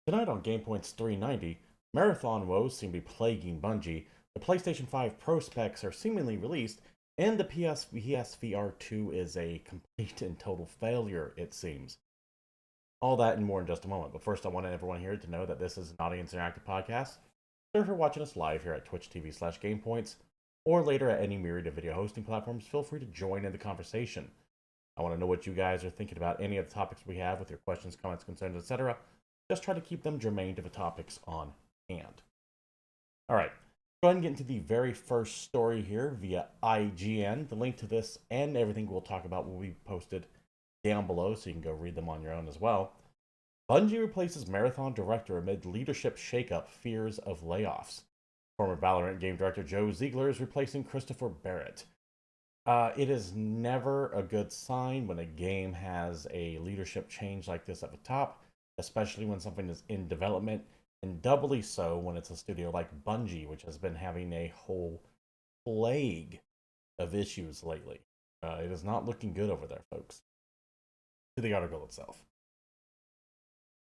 Tonight on GamePoints 390, marathon woes seem to be plaguing Bungie, the PlayStation 5 Pro specs are seemingly released, and the PSVR 2 is a complete and total failure, it seems. All that and more in just a moment, but first I want everyone here to know that this is an Audience Interactive podcast. So if you're watching us live here at Twitch TV /GamePoints, or later at any myriad of video hosting platforms, feel free to join in the conversation. I want to know what you guys are thinking about any of the topics we have with your questions, comments, concerns, etc. Just try to keep them germane to the topics on hand. All right, go ahead and get into the very first story here via IGN. The link to this and everything we'll talk about will be posted down below, so you can go read them on your own as well. Bungie replaces Marathon director amid leadership shakeup, fears of layoffs. Former Valorant game director Joe Ziegler is replacing Christopher Barrett. It is never a good sign when a game has a leadership change like this at the top, especially when something is in development, and doubly so when it's a studio like Bungie, which has been having a whole plague of issues lately. It is not looking good over there, folks. To the article itself.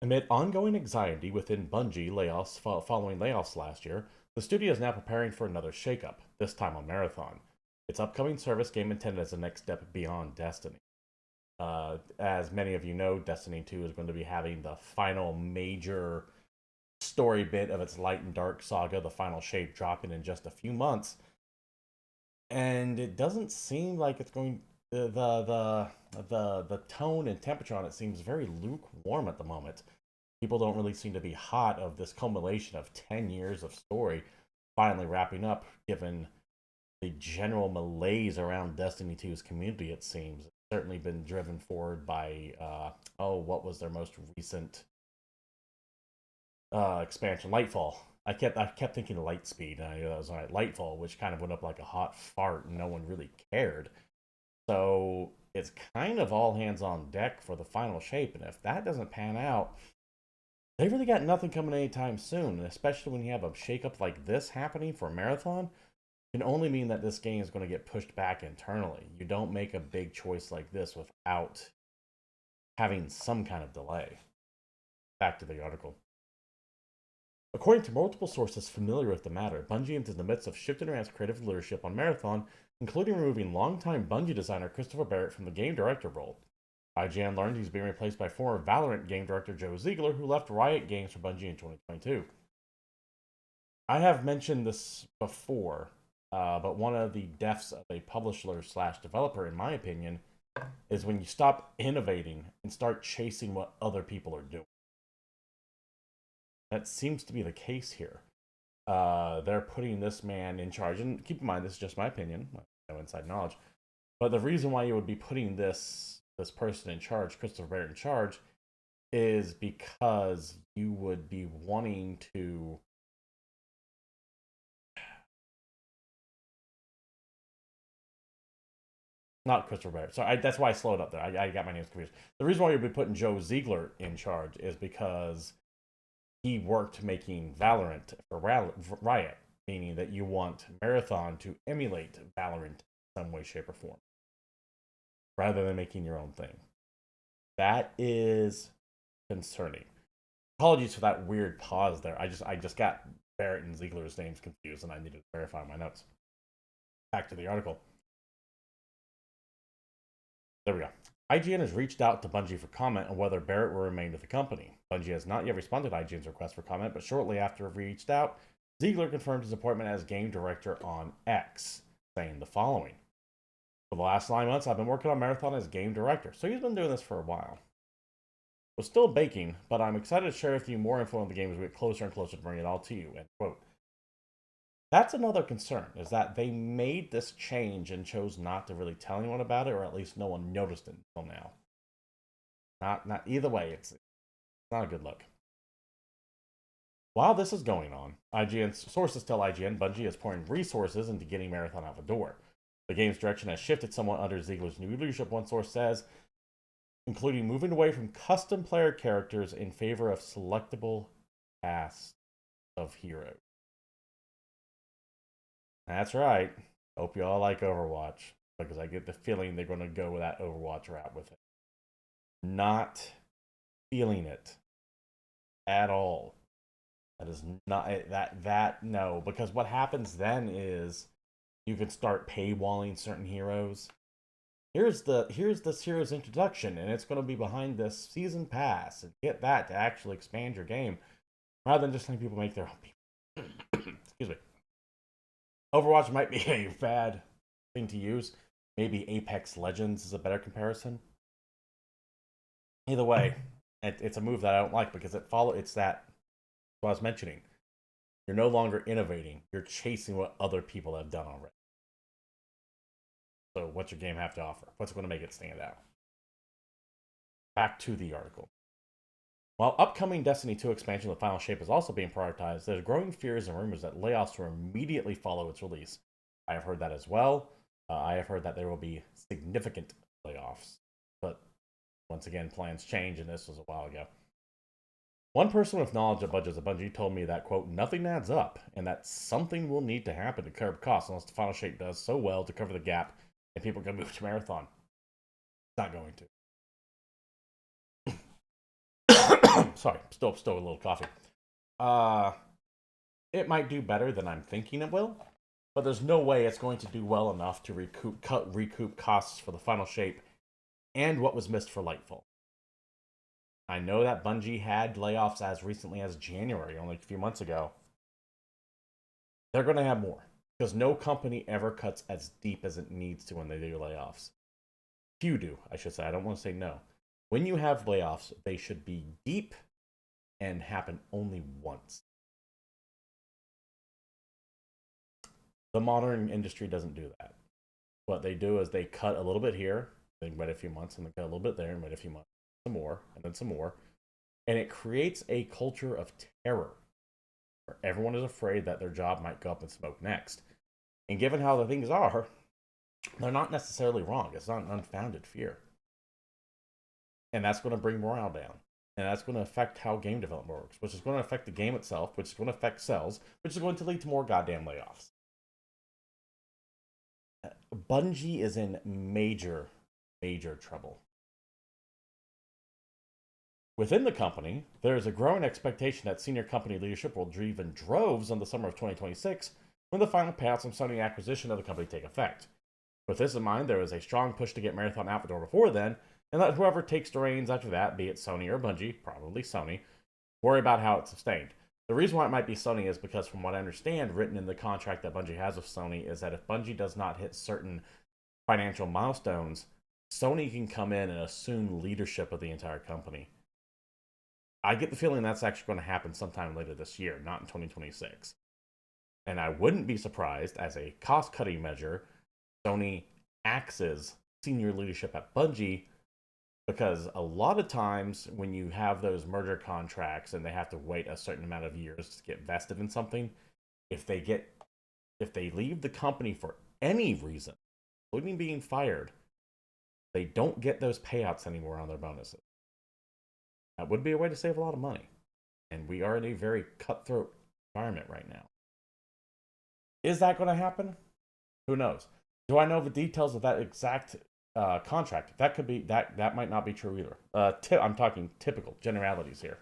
Amid ongoing anxiety within Bungie layoffs following layoffs last year, the studio is now preparing for another shakeup, this time on Marathon, its upcoming service game intended as the next step beyond Destiny. As many of you know, Destiny 2 is going to be having the final major story bit of its light and dark saga, the final shape, dropping in just a few months. And it doesn't seem like it's going. The tone and temperature on it seems very lukewarm at the moment. People don't really seem to be hot of this culmination of 10 years of story finally wrapping up, given the general malaise around Destiny 2's community, it seems. It's certainly been driven forward by, what was their most recent expansion? Lightfall. I kept thinking of Lightspeed, and I was all right, Lightfall, which kind of went up like a hot fart, and no one really cared. So it's kind of all hands on deck for the final shape, and if that doesn't pan out, they really got nothing coming anytime soon, and especially when you have a shakeup like this happening for Marathon, can only mean that this game is going to get pushed back internally. You don't make a big choice like this without having some kind of delay. Back to the article. According to multiple sources familiar with the matter, Bungie is in the midst of shifting around its creative leadership on Marathon, including removing longtime Bungie designer Christopher Barrett from the game director role. IGN learned he's being replaced by former Valorant game director Joe Ziegler, who left Riot Games for Bungie in 2022. I have mentioned this before, but one of the deaths of a publisher slash developer, in my opinion, is when you stop innovating and start chasing what other people are doing. That seems to be the case here. They're putting this man in charge, and keep in mind, this is just my opinion, no inside knowledge. But the reason why you would be putting this person in charge, Christopher Barrett in charge, is because you would be wanting to not Christopher Barrett. So that's why I slowed up there. I got my names confused. The reason why you'd be putting Joe Ziegler in charge is because he worked making Valorant for Riot, meaning that you want Marathon to emulate Valorant in some way, shape, or form, rather than making your own thing. That is concerning. Apologies for that weird pause there. I just got Barrett and Ziegler's names confused, and I needed to verify my notes. Back to the article. There we go. IGN has reached out to Bungie for comment on whether Barrett will remain with the company. Bungie has not yet responded to IGN's request for comment, but shortly after it reached out, Ziegler confirmed his appointment as game director on X, saying the following. For the last 9 months, I've been working on Marathon as game director, so he's been doing this for a while. We're still baking, but I'm excited to share with you more info on the game as we get closer and closer to bringing it all to you, end quote. That's another concern, is that they made this change and chose not to really tell anyone about it, or at least no one noticed it until now. Not either way, it's not a good look. While this is going on, IGN's sources tell IGN Bungie is pouring resources into getting Marathon out the door. The game's direction has shifted somewhat under Ziegler's new leadership, one source says, including moving away from custom player characters in favor of selectable casts of heroes. That's right. Hope you all like Overwatch, because I get the feeling they're going to go with that Overwatch route with it. Not feeling it. at all. That is not no, because what happens then is you can start paywalling certain heroes. Here's this hero's introduction, and it's going to be behind this season pass, and get that to actually expand your game, rather than just letting people make their own people. Excuse me. Overwatch might be a bad thing to use. Maybe Apex Legends is a better comparison. Either way, it's a move that I don't like because it's that what I was mentioning. You're no longer innovating. You're chasing what other people have done already. So what's your game have to offer? What's going to make it stand out? Back to the article. While upcoming Destiny 2 expansion The Final Shape is also being prioritized, there's growing fears and rumors that layoffs will immediately follow its release. I have heard that as well. I have heard that there will be significant layoffs. But once again, plans change, and this was a while ago. One person with knowledge of budgets at Bungie told me that, quote, nothing adds up, and that something will need to happen to curb costs unless the Final Shape does so well to cover the gap and people can move to Marathon. It's not going to. Sorry, still a little coffee. It might do better than I'm thinking it will, but there's no way it's going to do well enough to recoup costs for the Final Shape and what was missed for Lightfall. I know that Bungie had layoffs as recently as January, only a few months ago. They're going to have more, because no company ever cuts as deep as it needs to when they do layoffs. Few do, I should say. I don't want to say no. When you have layoffs, they should be deep and happen only once. The modern industry doesn't do that. What they do is they cut a little bit here, they wait a few months, and they cut a little bit there, and wait a few months, some more, and then some more. And it creates a culture of terror where everyone is afraid that their job might go up in smoke next. And given how the things are, they're not necessarily wrong. It's not an unfounded fear. And that's going to bring morale down. And that's going to affect how game development works, which is going to affect the game itself, which is going to affect sales, which is going to lead to more goddamn layoffs. Bungie is in major, major trouble. Within the company, there is a growing expectation that senior company leadership will drive in droves on the summer of 2026 when the final payouts from Sony acquisition of the company take effect. With this in mind, there is a strong push to get Marathon out the door before then, and let whoever takes the reins after that, be it Sony or Bungie, probably Sony, worry about how it's sustained. The reason why it might be Sony is because, from what I understand, written in the contract that Bungie has with Sony is that if Bungie does not hit certain financial milestones, Sony can come in and assume leadership of the entire company. I get the feeling that's actually going to happen sometime later this year, not in 2026. And I wouldn't be surprised, as a cost-cutting measure, Sony axes senior leadership at Bungie, because a lot of times when you have those merger contracts and they have to wait a certain amount of years to get vested in something, if they leave the company for any reason, including being fired, they don't get those payouts anymore on their bonuses. That would be a way to save a lot of money. And we are in a very cutthroat environment right now. Is that going to happen? Who knows? Do I know the details of that exact contract? That could be that might not be true either. I'm talking typical generalities here.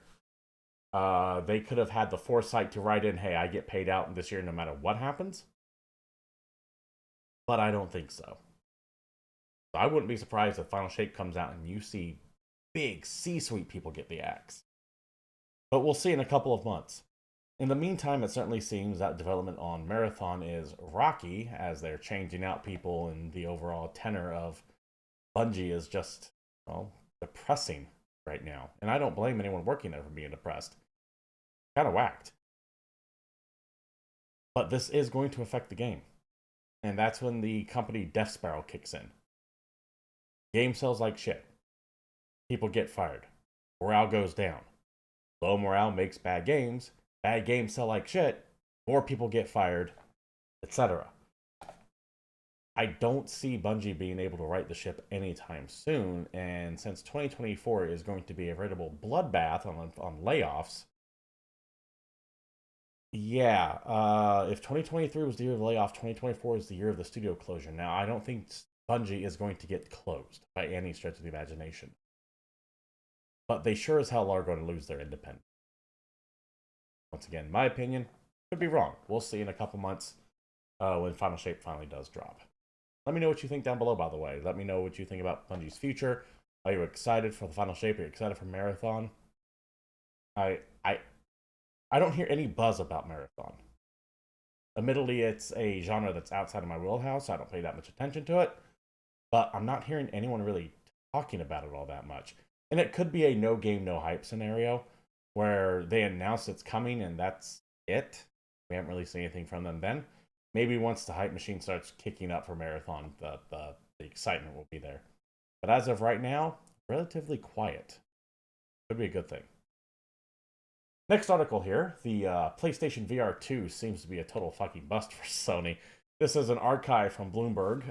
They could have had the foresight to write in, "Hey, I get paid out this year no matter what happens." But I don't think so. I wouldn't be surprised if Final Shape comes out and you see big C-suite people get the axe. But we'll see in a couple of months. In the meantime, it certainly seems that development on Marathon is rocky, as they're changing out people, and the overall tenor of Bungie is just, well, depressing right now. And I don't blame anyone working there for being depressed. Kind of whacked. But this is going to affect the game. And that's when the company Death Spiral kicks in. Game sells like shit. People get fired. Morale goes down. Low morale makes bad games. Bad games sell like shit. More people get fired, etc. I don't see Bungie being able to right the ship anytime soon. And since 2024 is going to be a veritable bloodbath on layoffs, yeah, if 2023 was the year of the layoff, 2024 is the year of the studio closure. Now, I don't think Bungie is going to get closed by any stretch of the imagination. But they sure as hell are going to lose their independence. Once again, my opinion, could be wrong. We'll see in a couple months when Final Shape finally does drop. Let me know what you think down below, by the way. Let me know what you think about Bungie's future. Are you excited for the Final Shape? Are you excited for Marathon? I don't hear any buzz about Marathon. Admittedly, it's a genre that's outside of my wheelhouse. So I don't pay that much attention to it. But I'm not hearing anyone really talking about it all that much. And it could be a no game, no hype scenario where they announce it's coming and that's it. We haven't really seen anything from them then. Maybe once the hype machine starts kicking up for Marathon, the excitement will be there. But as of right now, relatively quiet. Could be a good thing. Next article here, the PlayStation VR 2 seems to be a total fucking bust for Sony. This is an archive from Bloomberg,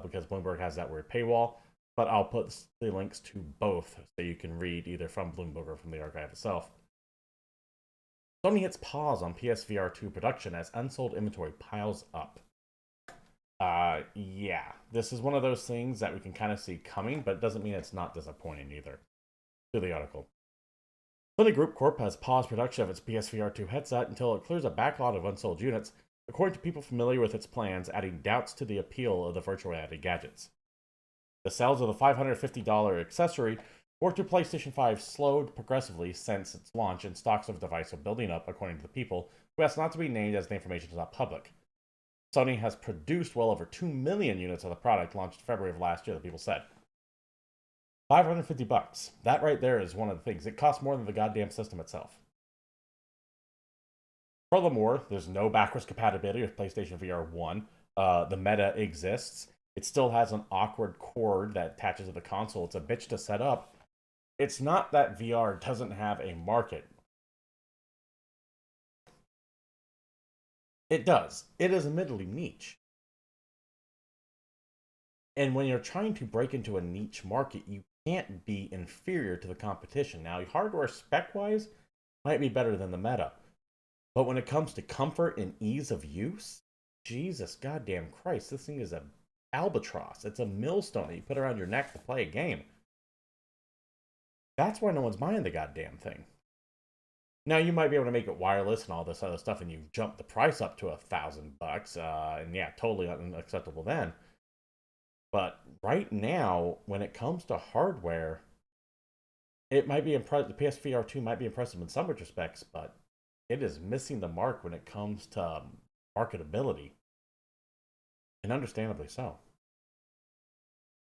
because Bloomberg has that weird paywall, but I'll put the links to both so you can read either from Bloomberg or from the archive itself. Sony hits pause on PSVR 2 production as unsold inventory piles up. Yeah, this is one of those things that we can kind of see coming, but it doesn't mean it's not disappointing either. To the article. Sony Group Corp has paused production of its PSVR 2 headset until it clears a backlog of unsold units, according to people familiar with its plans, adding doubts to the appeal of the virtual reality gadgets. The sales of the $550 accessory worked to PlayStation 5 slowed progressively since its launch, and stocks of the device are building up, according to the people, who asked not to be named as the information is not public. Sony has produced well over 2 million units of the product launched in February of last year, the people said. $550. That right there is one of the things. It costs more than the goddamn system itself. Furthermore, there's no backwards compatibility with PlayStation VR 1. The Meta exists. It still has an awkward cord that attaches to the console. It's a bitch to set up. It's not that VR doesn't have a market. It does. It is admittedly niche. And when you're trying to break into a niche market, you can't be inferior to the competition. Now, hardware spec-wise might be better than the Meta. But when it comes to comfort and ease of use, Jesus goddamn Christ, this thing is a albatross. It's a millstone that you put around your neck to play a game. That's why no one's buying the goddamn thing. Now, you might be able to make it wireless and all this other stuff, and you jump the price up to $1,000, and yeah, totally unacceptable then. But right now, when it comes to hardware, it might be impressive. The PSVR 2 might be impressive in some respects, but it is missing the mark when it comes to marketability. And understandably so.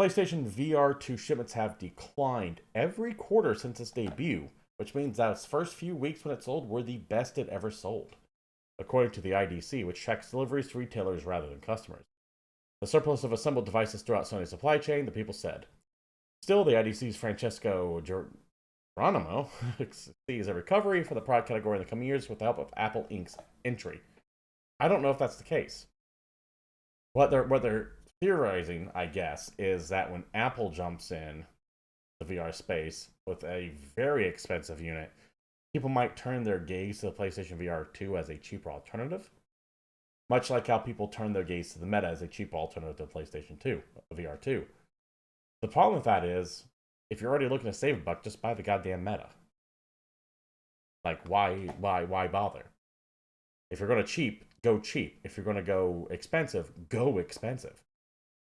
PlayStation VR 2 shipments have declined every quarter since its debut, which means that its first few weeks when it sold were the best it ever sold, according to the IDC, which tracks deliveries to retailers rather than customers. The surplus of assembled devices throughout Sony's supply chain, the people said. Still, the IDC's Francesco Geronimo sees a recovery for the product category in the coming years with the help of Apple Inc.'s entry. I don't know if that's the case. What they're theorizing, I guess, is that when Apple jumps in the VR space with a very expensive unit, people might turn their gaze to the PlayStation VR 2 as a cheaper alternative. Much like how people turn their gaze to the Meta as a cheap alternative to PlayStation 2, VR 2. The problem with that is, if you're already looking to save a buck, just buy the goddamn Meta. Like, why bother? If you're going to cheap, go cheap. If you're going to go expensive, go expensive.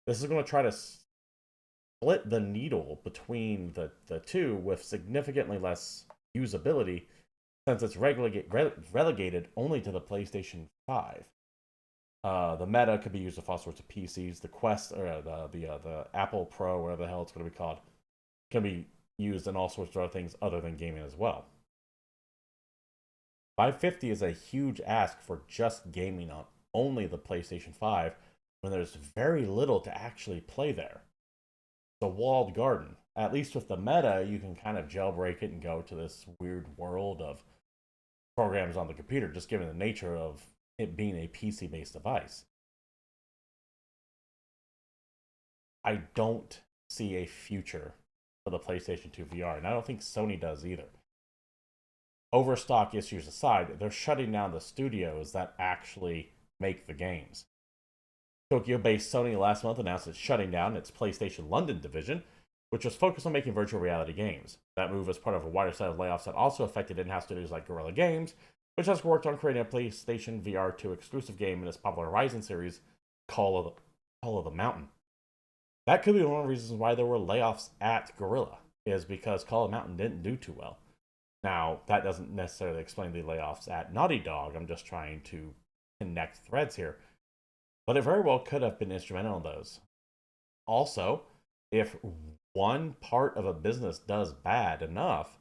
This is going to try to split the needle between the two with significantly less usability, since it's relegated only to the PlayStation 5. The Meta could be used with all sorts of PCs. The Quest, or the Apple Pro, whatever the hell it's going to be called, can be used in all sorts of other things other than gaming as well. $550 is a huge ask for just gaming on only the PlayStation 5, when there's very little to actually play there. It's a walled garden. At least with the Meta, you can kind of jailbreak it and go to this weird world of programs on the computer, just given the nature of it being a PC-based device. I don't see a future for the PlayStation 2 VR, and I don't think Sony does either. Overstock issues aside, they're shutting down the studios that actually make the games. Tokyo-based Sony last month announced it's shutting down its PlayStation London division, which was focused on making virtual reality games. That move was part of a wider set of layoffs that also affected in-house studios like Guerrilla Games, which has worked on creating a PlayStation VR 2 exclusive game in its popular Horizon series, Call of the Mountain. That could be one of the reasons why there were layoffs at Guerrilla, is because Call of the Mountain didn't do too well. Now, that doesn't necessarily explain the layoffs at Naughty Dog. I'm just trying to connect threads here. But it very well could have been instrumental in those. Also, if one part of a business does bad enough,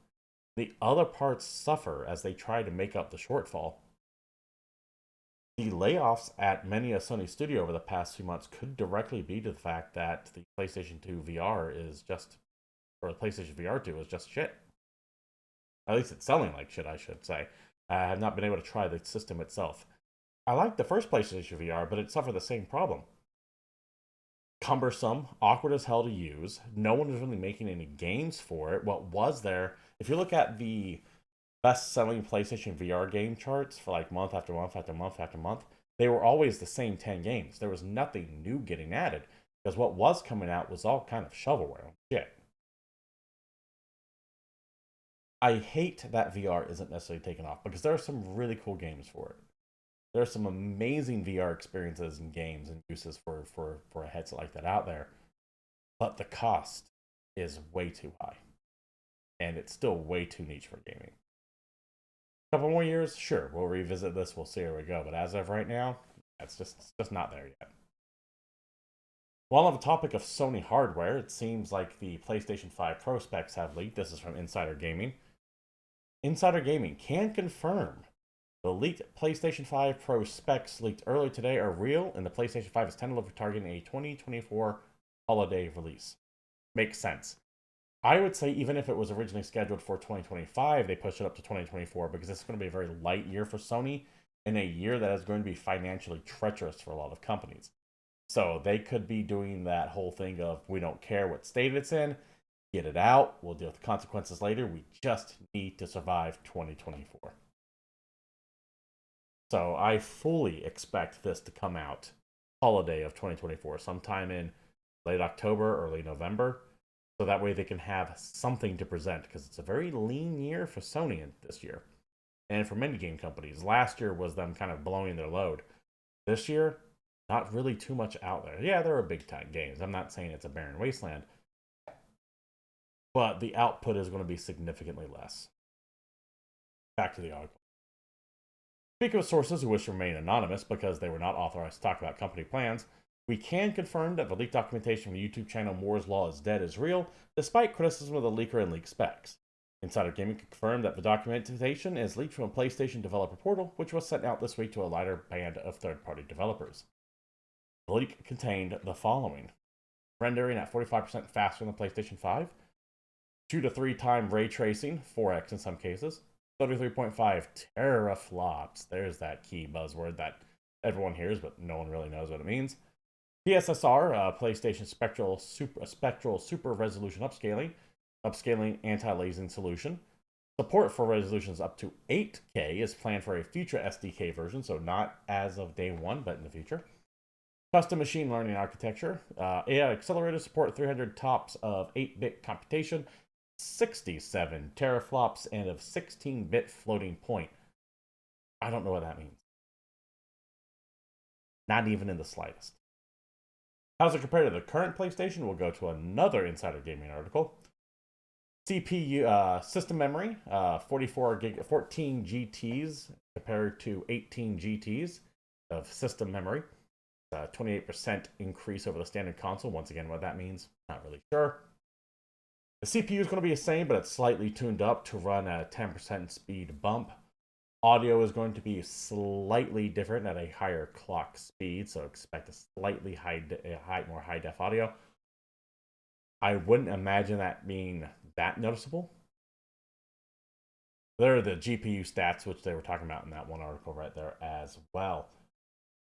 the other parts suffer as they try to make up the shortfall. The layoffs at many a Sony studio over the past few months could directly be to the fact that the PlayStation 2 VR is just, or the PlayStation VR 2 is just shit. At least it's selling like shit, I should say. I have not been able to try the system itself. I like the first PlayStation VR, but it suffered the same problem. Cumbersome, awkward as hell to use. No one was really making any games for it. What was there, if you look at the best-selling PlayStation VR game charts for like month after month after month after month, they were always the same 10 games. There was nothing new getting added because what was coming out was all kind of shovelware shit. I hate that VR isn't necessarily taken off because there are some really cool games for it. There are some amazing VR experiences and games and uses for a headset like that out there, but the cost is way too high, and it's still way too niche for gaming. A couple more years, sure, we'll revisit this. We'll see where we go. But as of right now, it's just not there yet. While on the topic of Sony hardware, it seems like the PlayStation 5 Pro specs have leaked. This is from Insider Gaming. Insider Gaming can confirm the leaked PlayStation 5 Pro specs leaked earlier today are real, and the PlayStation 5 is tentatively targeting a 2024 holiday release. Makes sense. I would say even if it was originally scheduled for 2025, they pushed it up to 2024 because it's going to be a very light year for Sony in a year that is going to be financially treacherous for a lot of companies. So they could be doing that whole thing of we don't care what state it's in, get it out, we'll deal with the consequences later. We just need to survive 2024. So I fully expect this to come out holiday of 2024, sometime in late October, early November. So that way they can have something to present, because it's a very lean year for Sony this year. And for many game companies. Last year was them kind of blowing their load. This year, not really too much out there. Yeah, there are big time games. I'm not saying it's a barren wasteland. But the output is going to be significantly less. Back to the article. Speaking of sources who wish to remain anonymous because they were not authorized to talk about company plans, we can confirm that the leaked documentation from the YouTube channel Moore's Law is Dead is real, despite criticism of the leaker and leaked specs. Insider Gaming confirmed that the documentation is leaked from a PlayStation developer portal, which was sent out this week to a lighter band of third-party developers. The leak contained the following: rendering at 45% faster than the PlayStation 5, 2 to 3 time ray tracing, 4x in some cases, 33.5 teraflops. There's that key buzzword that everyone hears, but no one really knows what it means. PSSR, PlayStation Spectral Super Resolution upscaling anti-aliasing solution. Support for resolutions up to 8K is planned for a future SDK version, so not as of day one, but in the future. Custom machine learning architecture. AI accelerator support 300 tops of 8-bit computation, 67 teraflops, and of 16-bit floating point. I don't know what that means. Not even in the slightest. How's it compared to the current PlayStation? We'll go to another Insider Gaming article. CPU system memory, 14 GTs compared to 18 GTs of system memory. 28% increase over the standard console. Once again, what that means, not really sure. The CPU is going to be the same, but it's slightly tuned up to run at a 10% speed bump. Audio is going to be slightly different at a higher clock speed, so expect a slightly more high def audio. I wouldn't imagine that being that noticeable. There are the GPU stats, which they were talking about in that one article right there as well.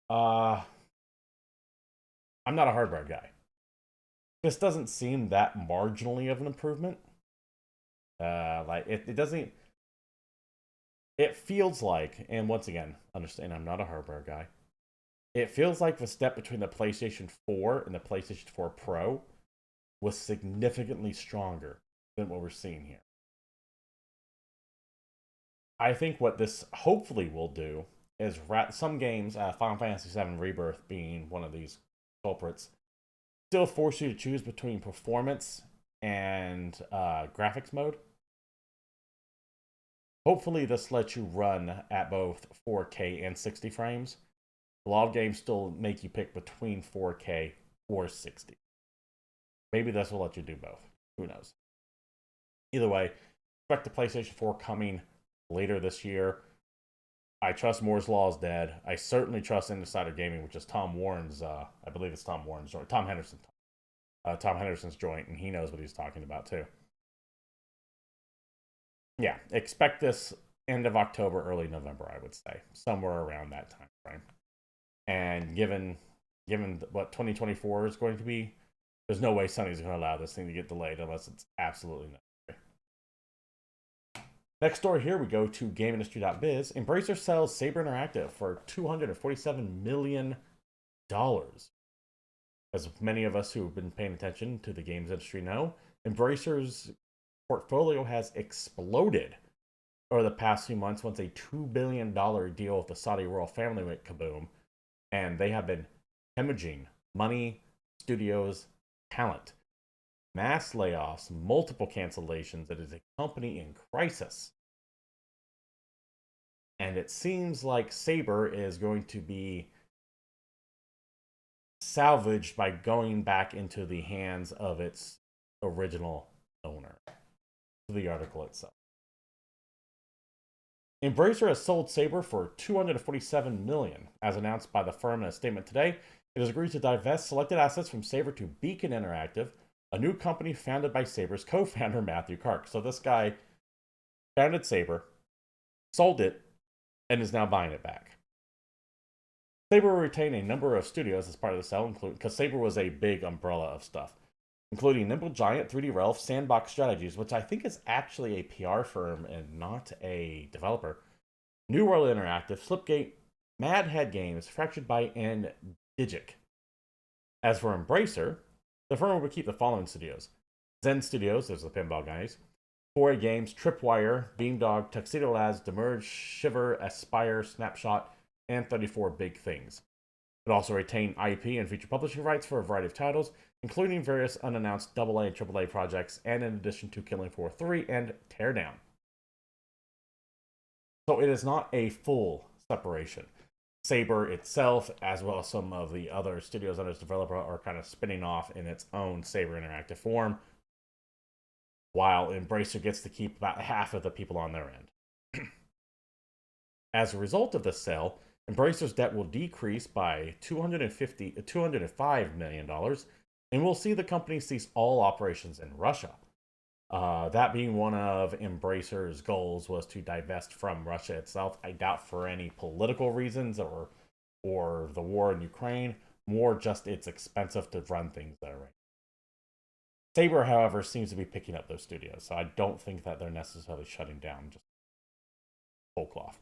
I'm not a hardware guy. This doesn't seem that marginally of an improvement. It doesn't. It feels like, and once again, understand I'm not a hardware guy. It feels like the step between the PlayStation 4 and the PlayStation 4 Pro was significantly stronger than what we're seeing here. I think what this hopefully will do is some games, Final Fantasy VII Rebirth being one of these culprits, still force you to choose between performance and graphics mode. Hopefully, this lets you run at both 4K and 60 frames. A lot of games still make you pick between 4K or 60. Maybe this will let you do both. Who knows? Either way, expect the PlayStation 4 coming later this year. I trust Moore's Law is dead. I certainly trust Insider Gaming, which is Tom Warren's, I believe it's Tom Warren's joint, Tom Henderson's joint, and he knows what he's talking about too. Yeah, expect this end of October, early November, I would say, somewhere around that time frame. And given what 2024 is going to be, there's no way Sony's going to allow this thing to get delayed unless it's absolutely necessary. Next story here, we go to GameIndustry.biz. Embracer sells Saber Interactive for $247 million. As many of us who have been paying attention to the games industry know, Embracer's portfolio has exploded over the past few months once a $2 billion deal with the Saudi royal family went kaboom, and they have been hemorrhaging money, studios, talent, mass layoffs, multiple cancellations. It is a company in crisis. And it seems like Saber is going to be salvaged by going back into the hands of its original owner. The article itself. Embracer has sold Saber for $247 million, as announced by the firm in a statement today. It has agreed to divest selected assets from Saber to Beacon Interactive, a new company founded by Saber's co-founder Matthew Kark. So this guy founded Saber, sold it, and is now buying it back. Saber will retain a number of studios as part of the sale, including because Saber was a big umbrella of stuff, including Nimble Giant, 3D Realm, Sandbox Strategies, which I think is actually a PR firm and not a developer, New World Interactive, Slipgate, Mad Head Games, Fractured Byte, and Digic. As for Embracer, the firm will keep the following studios: Zen Studios, those are the pinball guys, 4A Games, Tripwire, Beamdog, Tuxedo Labs, Demerge, Shiver, Aspire, Snapshot, and 34 Big Things. It also retained IP and feature publishing rights for a variety of titles, including various unannounced AA and AAA projects, and in addition to Killing Floor 3 and Teardown. So it is not a full separation. Saber itself, as well as some of the other studios under its developer, are kind of spinning off in its own Saber Interactive form, while Embracer gets to keep about half of the people on their end. As a result of this sale, Embracer's debt will decrease by $205 million, and we'll see the company cease all operations in Russia. That being one of Embracer's goals was to divest from Russia itself. I doubt for any political reasons or the war in Ukraine, more just it's expensive to run things there. Right. Saber, however, seems to be picking up those studios, so I don't think that they're necessarily shutting down just full cloth.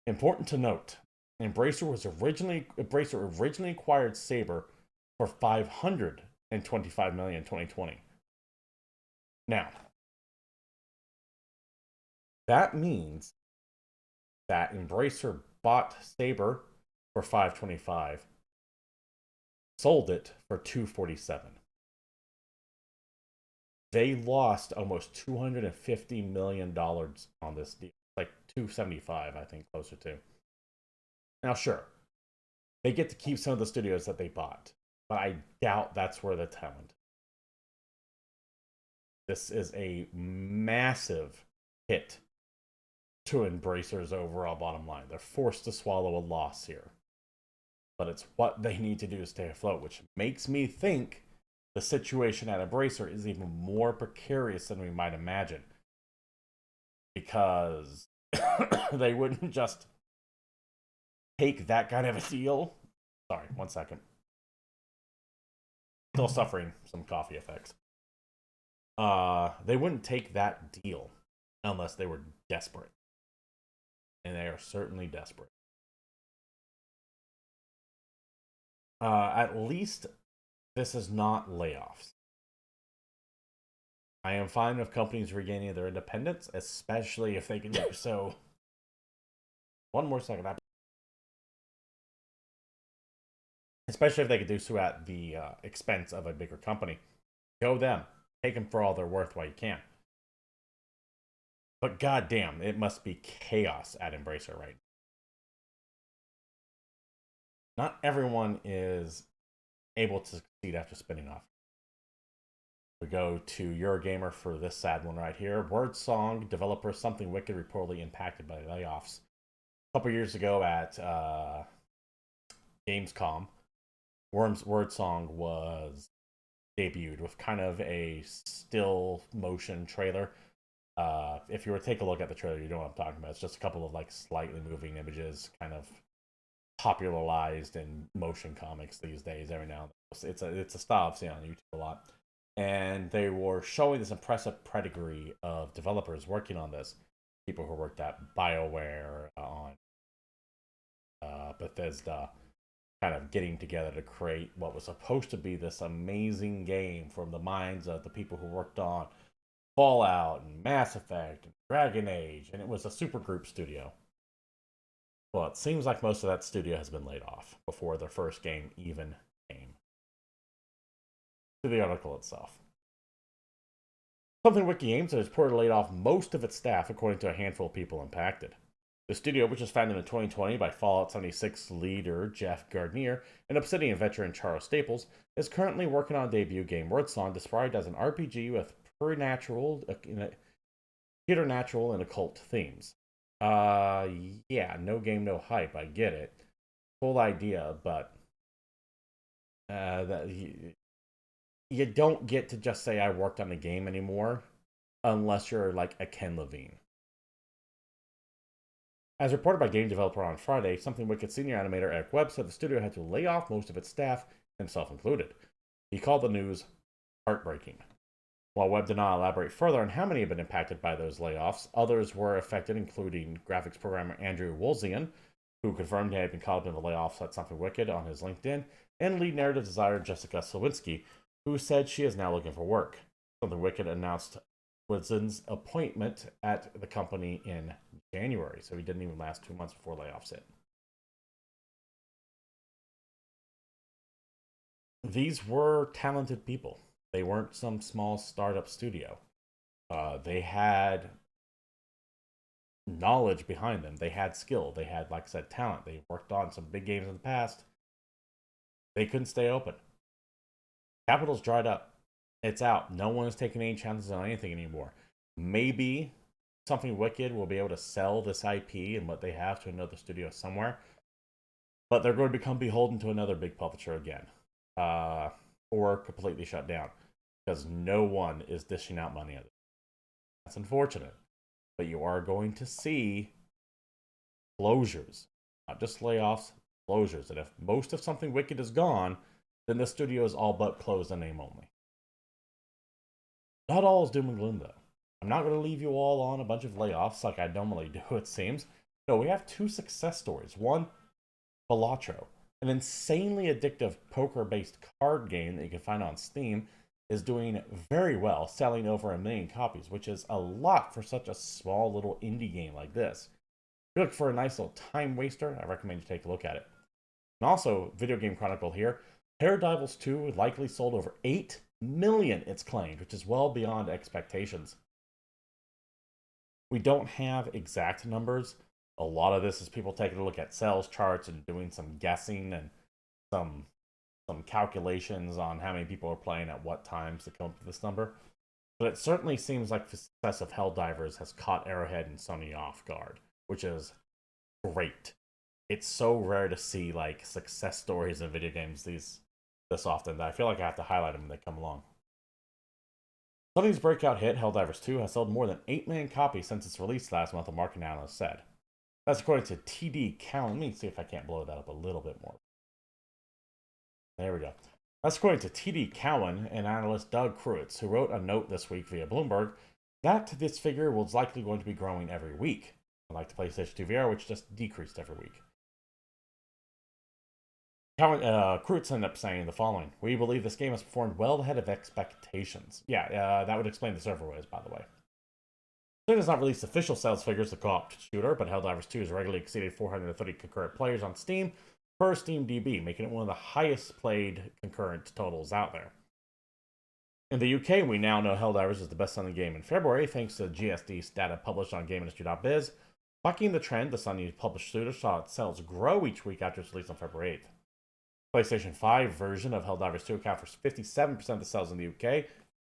Important to note, Embracer originally acquired Saber for $525 million in 2020. Now, that means that Embracer bought Saber for $525, sold it for $247. They lost almost $250 million on this deal. Like $275, I think, closer to. Now, sure, they get to keep some of the studios that they bought, but I doubt that's where the talent. This is a massive hit to Embracer's overall bottom line. They're forced to swallow a loss here, but it's what they need to do to stay afloat, which makes me think the situation at Embracer is even more precarious than we might imagine, because they wouldn't just take that kind of a deal. Sorry, 1 second. Still suffering some coffee effects. They wouldn't take that deal unless they were desperate. And they are certainly desperate. At least this is not layoffs. I am fine with companies regaining their independence, especially if they can do so. One more second. Especially if they could do so at the expense of a bigger company. Go them. Take them for all they're worth while you can. But goddamn, it must be chaos at Embracer right now. Not everyone is able to succeed after spinning off. We go to Eurogamer for this sad one right here. Wyrdsong developer Something Wicked reportedly impacted by layoffs. A couple years ago at Gamescom, Wyrdsong was debuted with kind of a still motion trailer. If you were to take a look at the trailer, you know what I'm talking about. It's just a couple of like slightly moving images, kind of popularized in motion comics these days. Every now and then, it's a style I've seen on YouTube a lot. And they were showing this impressive pedigree of developers working on this. People who worked at BioWare, on Bethesda, kind of getting together to create what was supposed to be this amazing game from the minds of the people who worked on Fallout and Mass Effect and Dragon Age, and it was a supergroup studio. Well, it seems like most of that studio has been laid off before their first game even came. To the article itself. Something Wiki Games has reportedly laid off most of its staff, according to a handful of people impacted. The studio, which was founded in 2020 by Fallout 76 leader Jeff Gardner and Obsidian veteran Charles Staples, is currently working on a debut game, Wyrdsong, described as an RPG with preternatural and occult themes. Yeah, no game, no hype. I get it. Cool idea, but you don't get to just say I worked on the game anymore unless you're like a Ken Levine. As reported by game developer on Friday, Something Wicked senior animator Eric Webb said the studio had to lay off most of its staff, himself included. He called the news heartbreaking. While Webb did not elaborate further on how many have been impacted by those layoffs, others were affected, including graphics programmer Andrew Wolzian, who confirmed he had been caught up in the layoffs at Something Wicked on his LinkedIn, and lead narrative designer Jessica Slawinski, who said she is now looking for work. Something Wicked announced Wolzian's appointment at the company in January, so he didn't even last 2 months before layoffs hit. These were talented people. They weren't some small startup studio. They had knowledge behind them. They had skill. They had, like I said, talent. They worked on some big games in the past. They couldn't stay open. Capital's dried up. It's out. No one is taking any chances on anything anymore. Maybe Something Wicked will be able to sell this IP and what they have to another studio somewhere, but they're going to become beholden to another big publisher again, or completely shut down because no one is dishing out money at it. That's unfortunate, but you are going to see closures, not just layoffs, closures. And if most of Something Wicked is gone, then the studio is all but closed in name only. Not all is doom and gloom, though. I'm not going to leave you all on a bunch of layoffs like I normally do, it seems. No, we have two success stories. One, Balatro, an insanely addictive poker-based card game that you can find on Steam, is doing very well, selling over 1 million copies, which is a lot for such a small little indie game like this. If you look for a nice little time waster, I recommend you take a look at it. And also, Video Game Chronicle here, Helldivers 2 likely sold over 8 million, it's claimed, which is well beyond expectations. We don't have exact numbers. A lot of this is people taking a look at sales charts and doing some guessing and some calculations on how many people are playing at what times to come up with this number. But it certainly seems like the success of Helldivers has caught Arrowhead and Sony off guard, which is great. It's so rare to see like success stories in video games this often that I feel like I have to highlight them when they come along. Sony's breakout hit, Helldivers 2, has sold more than 8 million copies since its release last month, a market analyst said. That's according to TD Cowen. Let me see if I can't blow that up a little bit more. There we go. That's according to TD Cowen and analyst Doug Kruitz, who wrote a note this week via Bloomberg that this figure was likely going to be growing every week, unlike the PlayStation 2 VR, which just decreased every week. Kreutz ended up saying the following: "We believe this game has performed well ahead of expectations." Yeah, that would explain the server ways, by the way. Sony has not released official sales figures of the co-op shooter, but Helldivers 2 has regularly exceeded 430 concurrent players on Steam per SteamDB, making it one of the highest played concurrent totals out there. In the UK, we now know Helldivers is the best-selling game in February, thanks to GSD data published on GameIndustry.biz. Bucking the trend, the Sony published shooter saw its sales grow each week after its release on February 8th. PlayStation 5 version of Helldivers 2 accounts for 57% of the sales in the UK.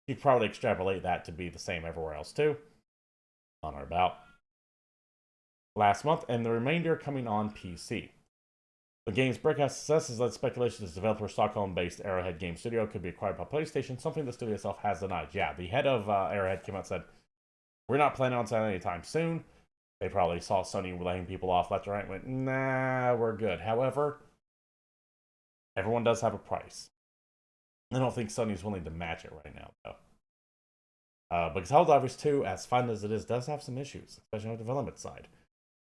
You could probably extrapolate that to be the same everywhere else too. On or about last month, and the remainder coming on PC. The game's breakout success has led speculation that developer Stockholm-based Arrowhead Game Studio could be acquired by PlayStation, something the studio itself has denied. Yeah, the head of Arrowhead came out and said, "We're not planning on selling anytime soon." They probably saw Sony laying people off left and right and went, "Nah, we're good." However, everyone does have a price. I don't think Sony's willing to match it right now, though. Because Helldivers 2, as fun as it is, does have some issues, especially on the development side.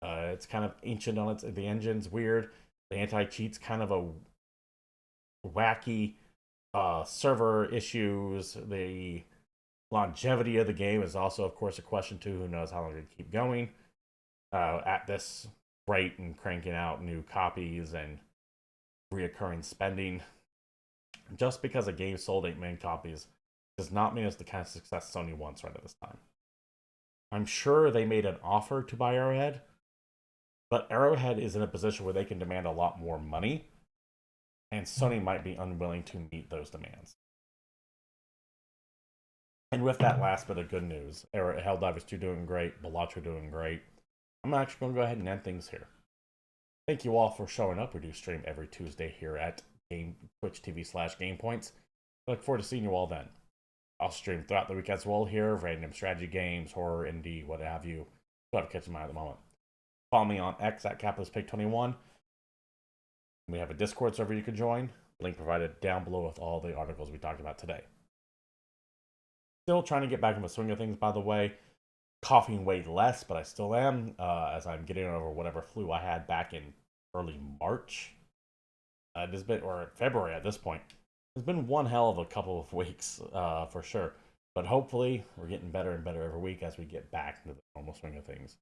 It's kind of ancient on its. The engine's weird. The anti-cheat's kind of a wacky. Server issues. The longevity of the game is also, of course, a question too. Who knows how long it keep going at this rate and cranking out new copies and reoccurring spending. Just because a game sold 8 million copies does not mean it's the kind of success Sony wants right at this time. I'm sure they made an offer to buy Arrowhead, but Arrowhead is in a position where they can demand a lot more money, and Sony might be unwilling to meet those demands. And with that last bit of good news, Helldivers 2 doing great, Balatro doing great, I'm actually going to go ahead and end things here. Thank you all for showing up. We do stream every Tuesday here at Twitch TV/GamePoints. I look forward to seeing you all then. I'll stream throughout the week as well here, random strategy games, horror, indie, what have you. Go have to catch them at the moment. Follow me on X at CapitalistPig21. We have a Discord server you can join. Link provided down below with all the articles we talked about today. Still trying to get back in the swing of things, by the way. Coughing way less, but I still am, as I'm getting over whatever flu I had back in early March. Or February at this point. It's been one hell of a couple of weeks, for sure. But hopefully, we're getting better and better every week as we get back into the normal swing of things.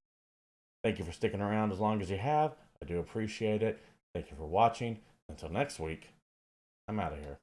Thank you for sticking around as long as you have. I do appreciate it. Thank you for watching. Until next week, I'm out of here.